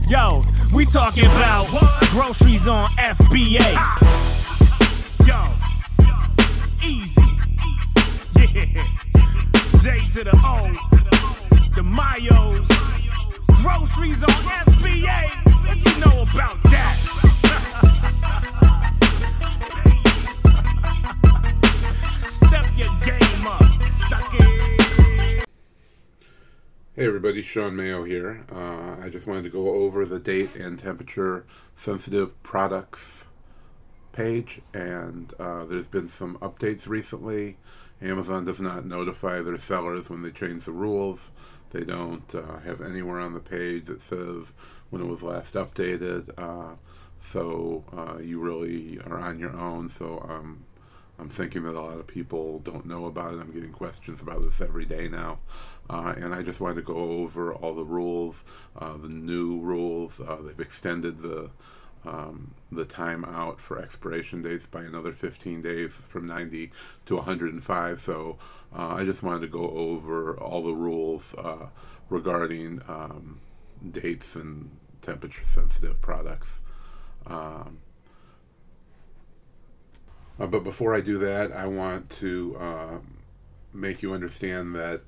Yo, we talking about groceries on FBA. Yo, easy. Yeah. J to the O, the Mayos. Groceries on FBA. What you know about that? Step your game up, suck it. Hey everybody, Shawnmayo here. I just wanted to go over the date and temperature sensitive products page, and there's been some updates recently. Amazon does not notify their sellers when they change the rules. They don't have anywhere on the page that says when it was last updated, so you really are on your own. So I'm thinking that a lot of people don't know about it. I'm getting questions about this every day now. And I just wanted to go over all the rules, the new rules. They've extended the time out for expiration dates by another 15 days from 90 to 105. So I just wanted to go over all the rules regarding dates and temperature sensitive products. But before I do that, I want to make you understand that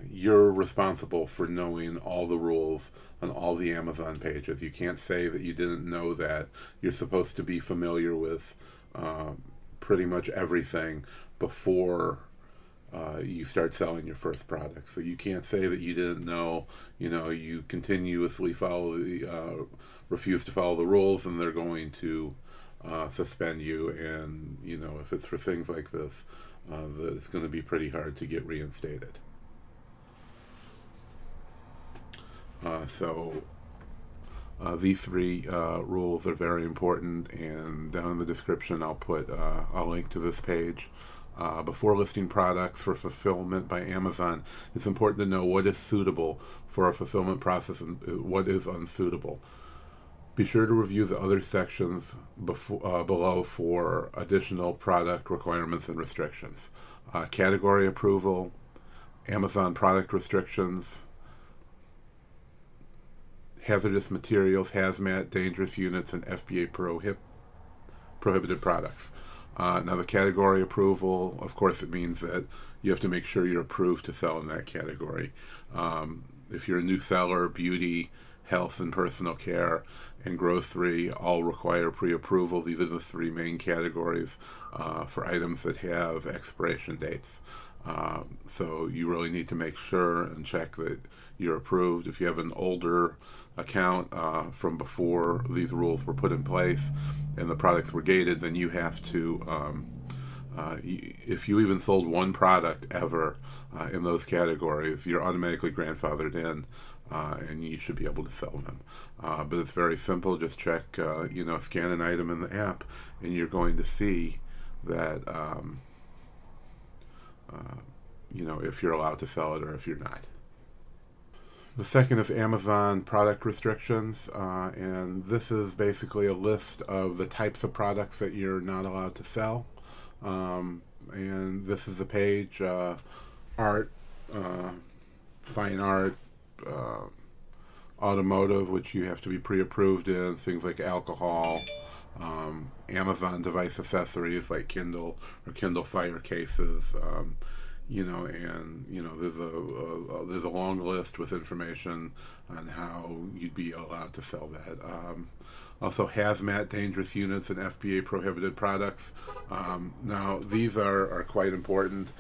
you're responsible for knowing all the rules on all the Amazon pages. You can't say that you didn't know that. You're supposed to be familiar with pretty much everything before you start selling your first product. So you can't say that you didn't know. You know, you continuously refuse to follow the rules, and they're going to suspend you. And you know, if it's for things like this, it's going to be pretty hard to get reinstated. So these three rules are very important, and down in the description I'll put a link to this page. Before listing products for fulfillment by Amazon, it's important to know what is suitable for a fulfillment process and what is unsuitable. Be sure to review the other sections below for additional product requirements and restrictions. Category approval, Amazon product restrictions, hazardous materials, hazmat, dangerous units, and FBA prohibited products. Now the category approval, of course, it means that you have to make sure you're approved to sell in that category. If you're a new seller, beauty, health and personal care, and grocery all require pre-approval. These are the three main categories for items that have expiration dates. So you really need to make sure and check that you're approved. If you have an older account from before these rules were put in place and the products were gated, then you have to, if you even sold one product ever in those categories, you're automatically grandfathered in, and you should be able to sell them. But it's very simple. Just check, scan an item in the app, and you're going to see that, if you're allowed to sell it or if you're not. The second is Amazon product restrictions, and this is basically a list of the types of products that you're not allowed to sell. And this is the page: art, fine art, automotive, which you have to be pre-approved in, things like alcohol, Amazon device accessories like Kindle or Kindle Fire cases, there's a long list with information on how you'd be allowed to sell that. Also, hazmat, dangerous units, and FBA prohibited products. Now, these are quite important.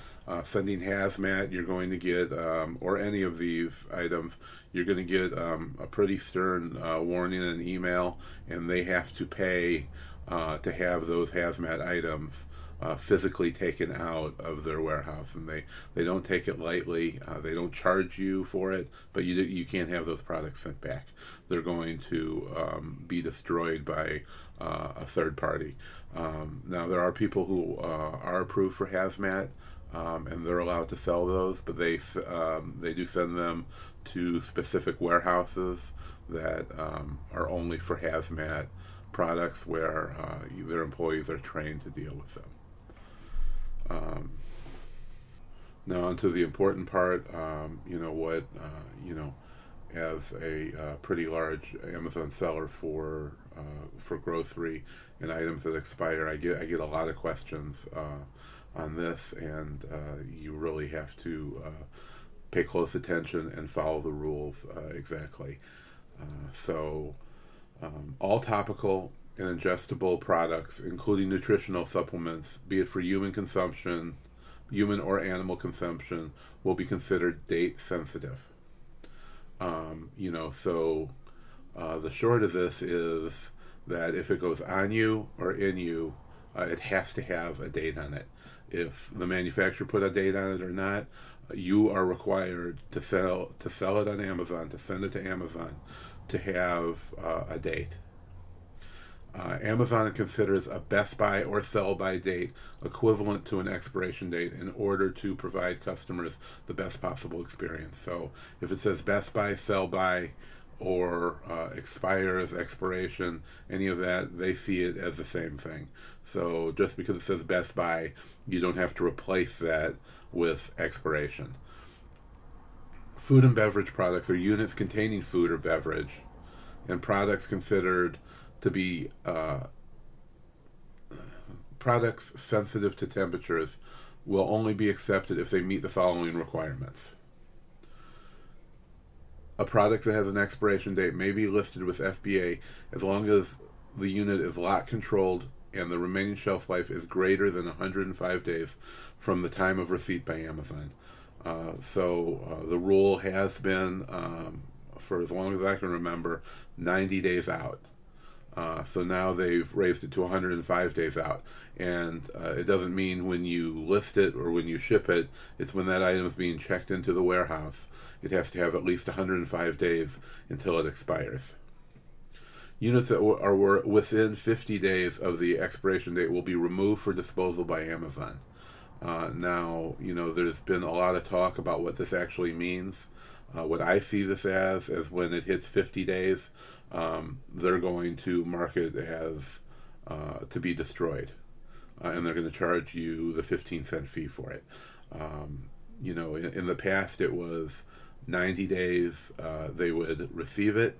Sending hazmat, you're going to get, or any of these items, you're going to get a pretty stern warning in an email, and they have to pay to have those hazmat items physically taken out of their warehouse, and they don't take it lightly. They don't charge you for it, but you can't have those products sent back. They're going to be destroyed by a third party. Now there are people who are approved for hazmat, and they're allowed to sell those, but they do send them to specific warehouses that are only for hazmat products, where their employees are trained to deal with them. Now onto the important part. as a pretty large Amazon seller for grocery and items that expire, I get a lot of questions on this, and you really have to pay close attention and follow the rules exactly. All topical and ingestible products, including nutritional supplements, be it for human consumption, human or animal consumption, will be considered date sensitive. The short of this is that if it goes on you or in you, it has to have a date on it. If the manufacturer put a date on it or not, you are required to sell it on Amazon, to send it to Amazon, to have a date. Amazon considers a best by or sell by date equivalent to an expiration date in order to provide customers the best possible experience. So if it says best by, sell by, or expires, expiration, any of that, they see it as the same thing. So just because it says best by, you don't have to replace that with expiration. Food and beverage products are units containing food or beverage, and products considered to be products sensitive to temperatures will only be accepted if they meet the following requirements. A product that has an expiration date may be listed with FBA as long as the unit is lot controlled and the remaining shelf life is greater than 105 days from the time of receipt by Amazon. The rule has been, for as long as I can remember, 90 days out. So now they've raised it to 105 days out. And it doesn't mean when you list it or when you ship it, it's when that item is being checked into the warehouse. It has to have at least 105 days until it expires. Units that are within 50 days of the expiration date will be removed for disposal by Amazon. Now, there's been a lot of talk about what this actually means. What I see this as when it hits 50 days, they're going to mark it as to be destroyed. And they're going to charge you the 15-cent fee for it. In the past, it was 90 days they would receive it,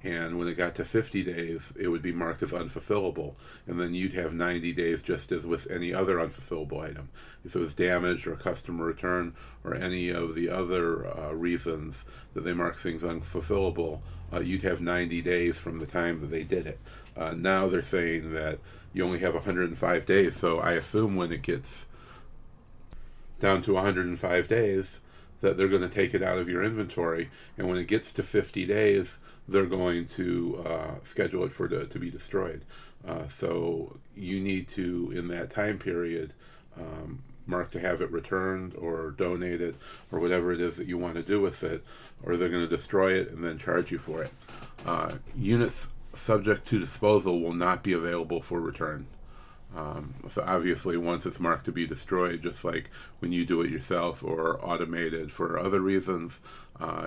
and when it got to 50 days, it would be marked as unfulfillable, and then you'd have 90 days just as with any other unfulfillable item. If it was damaged or customer return or any of the other reasons that they mark things unfulfillable, you'd have 90 days from the time that they did it. Now they're saying that you only have 105 days, so I assume when it gets down to 105 days that they're going to take it out of your inventory, and when it gets to 50 days, they're going to schedule it to be destroyed. So you need to, in that time period, mark to have it returned or donated or whatever it is that you want to do with it, or they're going to destroy it and then charge you for it. Units subject to disposal will not be available for return. So obviously once it's marked to be destroyed, just like when you do it yourself or automated for other reasons,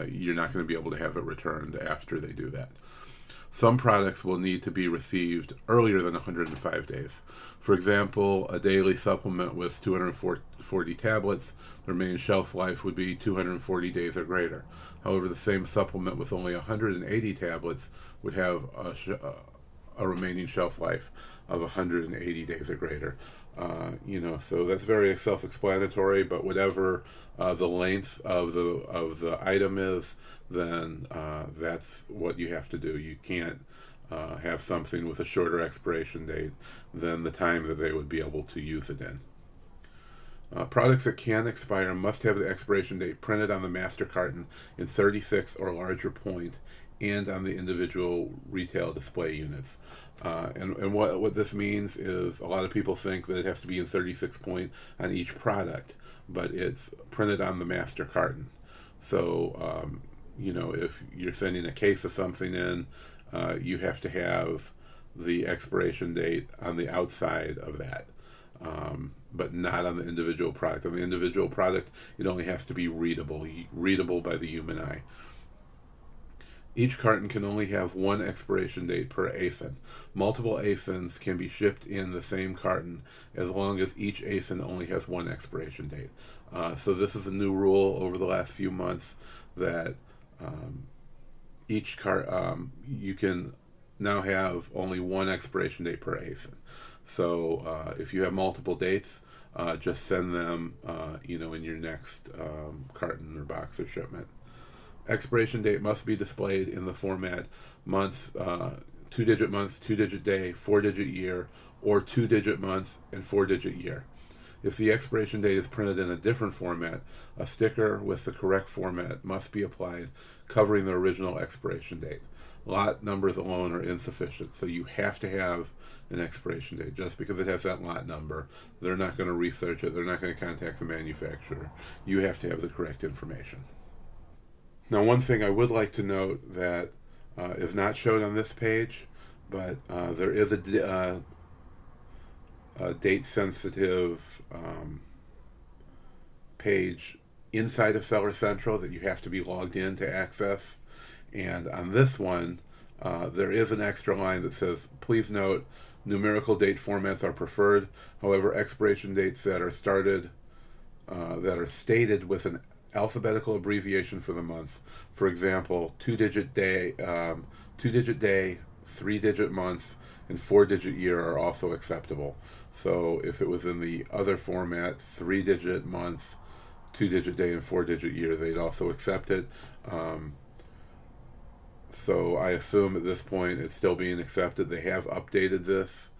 you're not going to be able to have it returned after they do that. Some products will need to be received earlier than 105 days. For example, a daily supplement with 240 tablets, the remaining shelf life would be 240 days or greater. However, the same supplement with only 180 tablets would have a remaining shelf life of 180 days or greater. So that's very self-explanatory, but whatever the length of the item is, then that's what you have to do. You can't have something with a shorter expiration date than the time that they would be able to use it in. Products that can expire must have the expiration date printed on the master carton in 36 or larger point and on the individual retail display units. And what this means is a lot of people think that it has to be in 36 point on each product, but it's printed on the master carton. So, if you're sending a case of something in, you have to have the expiration date on the outside of that, but not on the individual product. On the individual product, it only has to be readable by the human eye. Each carton can only have one expiration date per ASIN. Multiple ASINs can be shipped in the same carton as long as each ASIN only has one expiration date. So this is a new rule over the last few months that each cart, you can now have only one expiration date per ASIN. So if you have multiple dates, just send them, in your next carton or box or shipment. Expiration date must be displayed in the format months, 2-digit months, 2-digit day, 4-digit year, or 2-digit months and 4-digit year. If the expiration date is printed in a different format, a sticker with the correct format must be applied covering the original expiration date. Lot numbers alone are insufficient, so you have to have an expiration date. Just because it has that lot number, they're not going to research it, they're not going to contact the manufacturer. You have to have the correct information. Now, one thing I would like to note that is not shown on this page, but there is a date-sensitive page inside of Seller Central that you have to be logged in to access. And on this one, there is an extra line that says, please note, numerical date formats are preferred. However, expiration dates that are stated with an alphabetical abbreviation for the month, for example, 2-digit day, 3-digit month, and 4-digit year are also acceptable. So if it was in the other format, 3-digit month, 2-digit day, and 4-digit year, they'd also accept it. So I assume at this point it's still being accepted. They have updated this.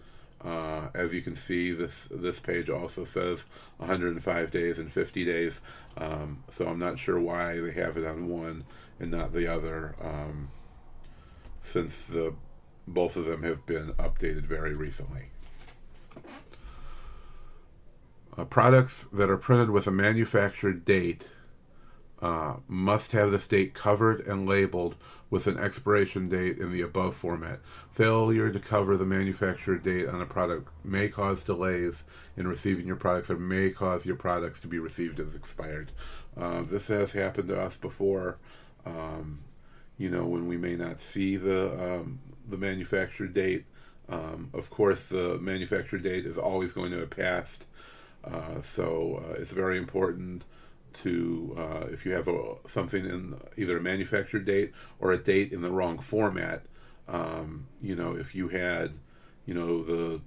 As you can see, this page also says 105 days and 50 days. So I'm not sure why they have it on one and not the other, since both of them have been updated very recently. Products that are printed with a manufactured date must have this date covered and labeled with an expiration date in the above format. Failure to cover the manufacturer date on a product may cause delays in receiving your products or may cause your products to be received as expired. This has happened to us before, when we may not see the manufacturer date. Of course, the manufacturer date is always going to have passed, so it's very important to, if you have something in either a manufacturer date or a date in the wrong format, if you had, the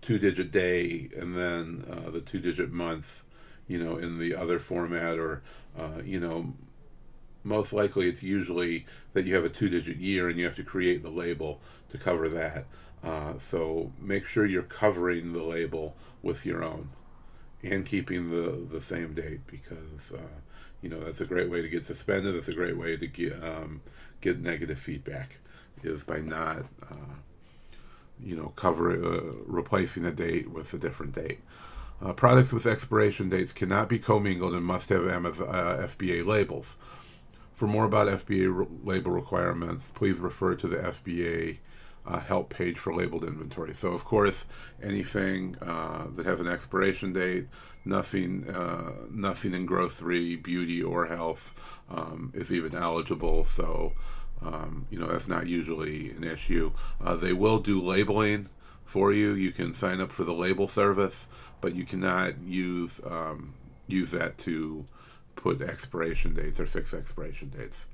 2-digit day and then the 2-digit months, in the other format, or, most likely it's usually that you have a 2-digit year and you have to create the label to cover that. So make sure you're covering the label with your own and keeping the same date, because that's a great way to get suspended. That's a great way to get negative feedback, is by not replacing a date with a different date. Products with expiration dates cannot be commingled and must have FBA labels. For more about FBA label requirements, please refer to the FBA help page for labeled inventory. So of course, anything that has an expiration date, nothing in grocery, beauty, or health is even eligible. So that's not usually an issue. They will do labeling for you. You can sign up for the label service, but you cannot use that to put expiration dates or fix expiration dates.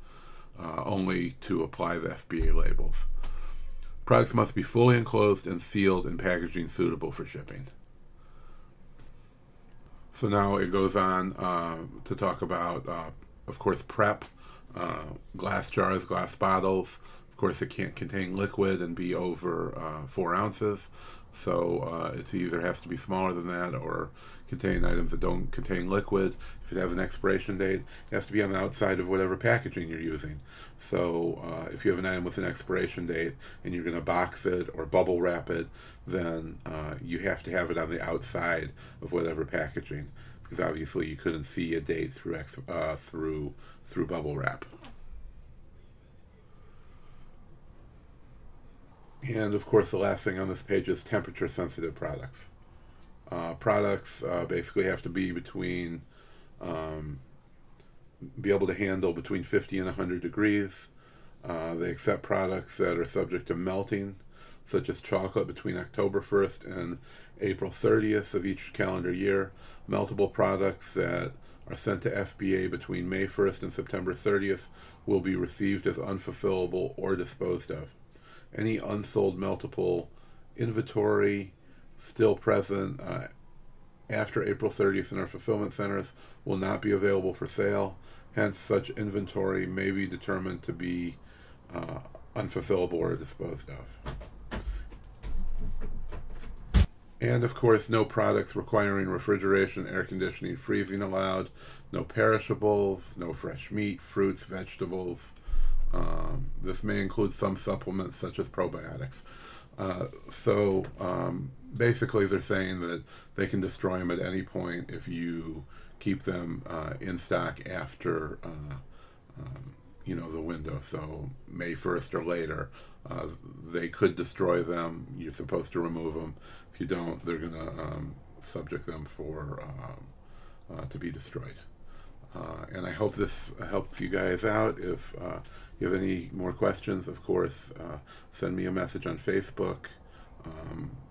Only to apply the FBA labels. Products must be fully enclosed and sealed in packaging suitable for shipping. So now it goes on to talk about, of course, prep, glass jars, glass bottles. Of course, it can't contain liquid and be over 4 ounces. So it either has to be smaller than that or contain items that don't contain liquid. If it has an expiration date, it has to be on the outside of whatever packaging you're using. So if you have an item with an expiration date and you're going to box it or bubble wrap it, then you have to have it on the outside of whatever packaging, because obviously you couldn't see a date through bubble wrap. And of course, the last thing on this page is temperature sensitive products. Products basically have to be be able to handle between 50 and 100 degrees. They accept products that are subject to melting, such as chocolate, between October 1st and April 30th of each calendar year. Meltable products that are sent to FBA between May 1st and September 30th will be received as unfulfillable or disposed of. Any unsold multiple inventory still present after April 30th in our fulfillment centers will not be available for sale. Hence, such inventory may be determined to be unfulfillable or disposed of. And of course, no products requiring refrigeration, air conditioning, freezing allowed. No perishables, no fresh meat, fruits, vegetables. This may include some supplements such as probiotics. Basically, they're saying that they can destroy them at any point if you keep them in stock after the window. So May 1st or later, they could destroy them. You're supposed to remove them. If you don't, they're going to subject them for to be destroyed. And I hope this helps you guys out. If you have any more questions, of course, send me a message on Facebook.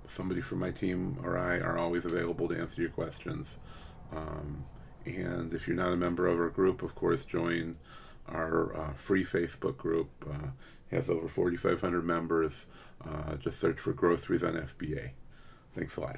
Somebody from my team or I are always available to answer your questions. And if you're not a member of our group, of course, join our free Facebook group. Has over 4,500 members. Just search for Groceries on FBA. Thanks a lot.